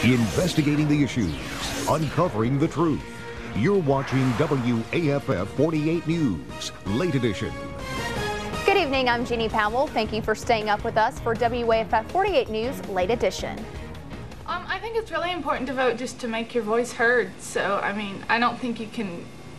Investigating the issues, uncovering the truth. You're watching WAFF 48 News, Late Edition. Good evening, I'm Jeannie Powell. Thank you for staying up with us for WAFF 48 News, Late Edition. I think it's really important to vote just to make your voice heard. So, I don't think you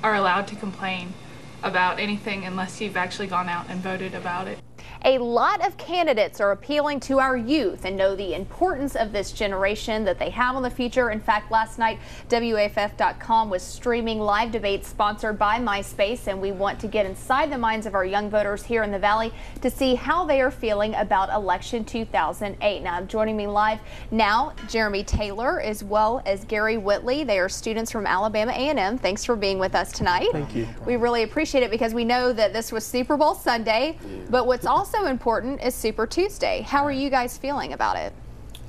are allowed to complain about anything unless you've actually gone out and voted about it. A lot of candidates are appealing to our youth and know the importance of this generation that they have on the future. In fact, last night, WAFF.com was streaming live debates sponsored by MySpace, and we want to get inside the minds of our young voters here in the Valley to see how they are feeling about election 2008. Now, joining me live now, Jeremy Taylor as well as Gary Whitley. They are students from Alabama A&M. Thanks for being with us tonight. Thank you. We really appreciate it because we know that this was Super Bowl Sunday, but what's also important is Super Tuesday. How are you guys feeling about it?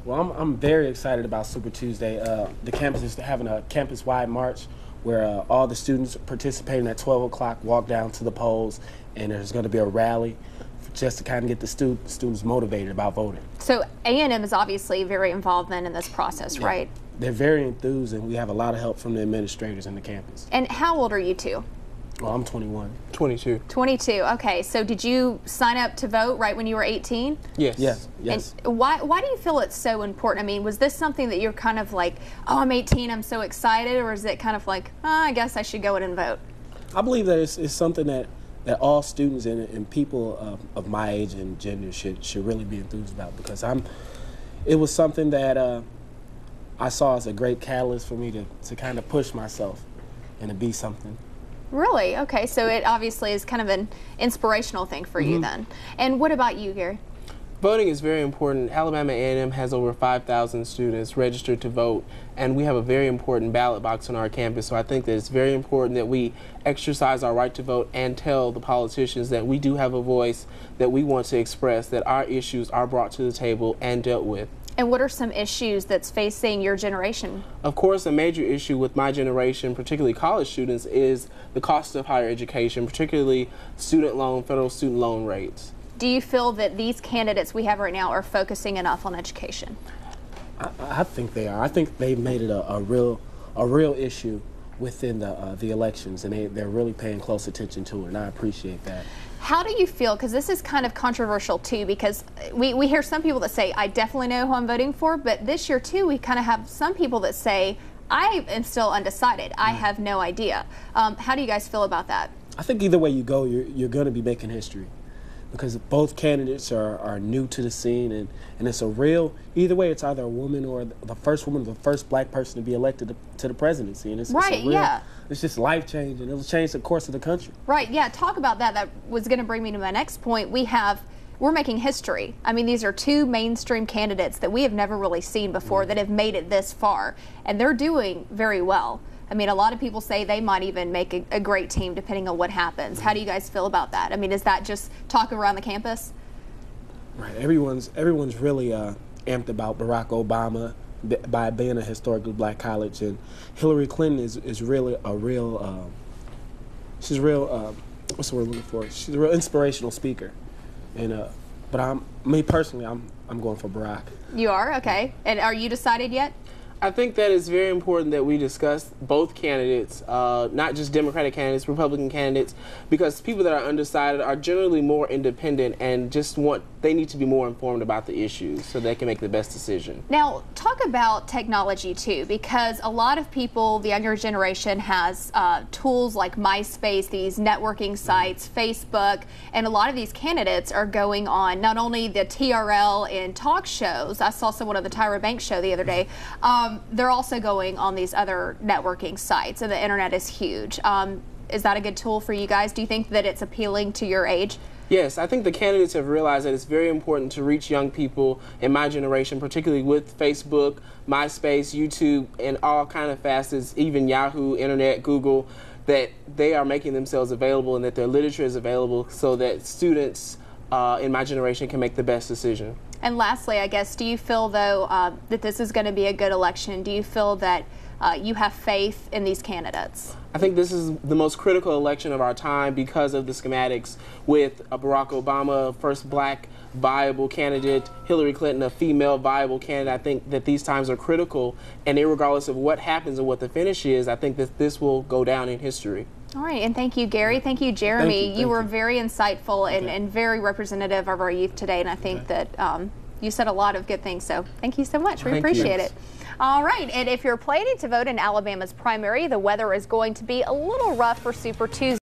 Well, I'm very excited about Super Tuesday. The campus is having a campus-wide march where all the students participating at 12 o'clock walk down to the polls, and there's going to be a rally just to kind of get the students motivated about voting. So A&M is obviously very involved then in this process, right? They're very enthused, and we have a lot of help from the administrators in the campus. And how old are you two? Well, I'm 21. 22. 22. Okay, so did you sign up to vote right when you were 18? Yes. Yes. And why do you feel it's so important? I mean, was this something that you're kind of like, oh, I'm 18, I'm so excited, or is it kind of like, oh, I guess I should go in and vote? I believe that it's something that all students and people of my age and gender should really be enthused about, because it was something that I saw as a great catalyst for me to kind of push myself and to be something. Really? Okay, so it obviously is kind of an inspirational thing for you then. And what about you, Gary? Voting is very important. Alabama A&M has over 5,000 students registered to vote, and we have a very important ballot box on our campus, so I think that it's very important that we exercise our right to vote and tell the politicians that we do have a voice, that we want to express, that our issues are brought to the table and dealt with. And what are some issues that's facing your generation? Of course, a major issue with my generation, particularly college students, is the cost of higher education, particularly federal student loan rates. Do you feel that these candidates we have right now are focusing enough on education? I think they are. I think they've made it a real issue within the elections, and they're really paying close attention to it, and I appreciate that. How do you feel, because this is kind of controversial too, because we hear some people that say, I definitely know who I'm voting for, but this year too we kind of have some people that say, I am still undecided, I have no idea. How do you guys feel about that? I think either way you go, you're going to be making history, because both candidates are new to the scene, and it's either way, it's either a woman or the first woman, the first black person to be elected to the presidency, and it's just life-changing. It'll change the course of the country. Right, yeah, talk about that. That was going to bring me to my next point. We're making history. I mean, these are two mainstream candidates that we have never really seen before that have made it this far, and they're doing very well. I mean, a lot of people say they might even make a great team depending on what happens. How do you guys feel about that? I mean, is that just talking around the campus? Right. Everyone's really amped about Barack Obama by being a historically black college, and Hillary Clinton is really she's real. What's the word I'm looking for? She's a real inspirational speaker, and but me personally, I'm going for Barack. You are? Okay. And are you decided yet? I think that it's very important that we discuss both candidates, not just Democratic candidates, Republican candidates, because people that are undecided are generally more independent and they need to be more informed about the issues so they can make the best decision. Now, talk about technology too, because a lot of people, the younger generation, has tools like MySpace, these networking sites, Facebook, and a lot of these candidates are going on not only the TRL and talk shows. I saw someone on the Tyra Banks show the other day. They're also going on these other networking sites, and the internet is huge. Is that a good tool for you guys? Do you think that it's appealing to your age? Yes, I think the candidates have realized that it's very important to reach young people in my generation, particularly with Facebook, MySpace, YouTube, and all kind of facets, even Yahoo, Internet, Google, that they are making themselves available and that their literature is available so that students in my generation can make the best decision. And lastly, I guess, do you feel, though, that this is going to be a good election? Do you feel that you have faith in these candidates? I think this is the most critical election of our time because of the schematics with Barack Obama, first black viable candidate, Hillary Clinton a female viable candidate. I think that these times are critical, and regardless of what happens and what the finish is, I think that this will go down in history. All right, and thank you, Gary. Thank you, Jeremy. Thank you were very insightful and very representative of our youth today, and I think that you said a lot of good things, so thank you so much. We appreciate it. All right, and if you're planning to vote in Alabama's primary, the weather is going to be a little rough for Super Tuesday.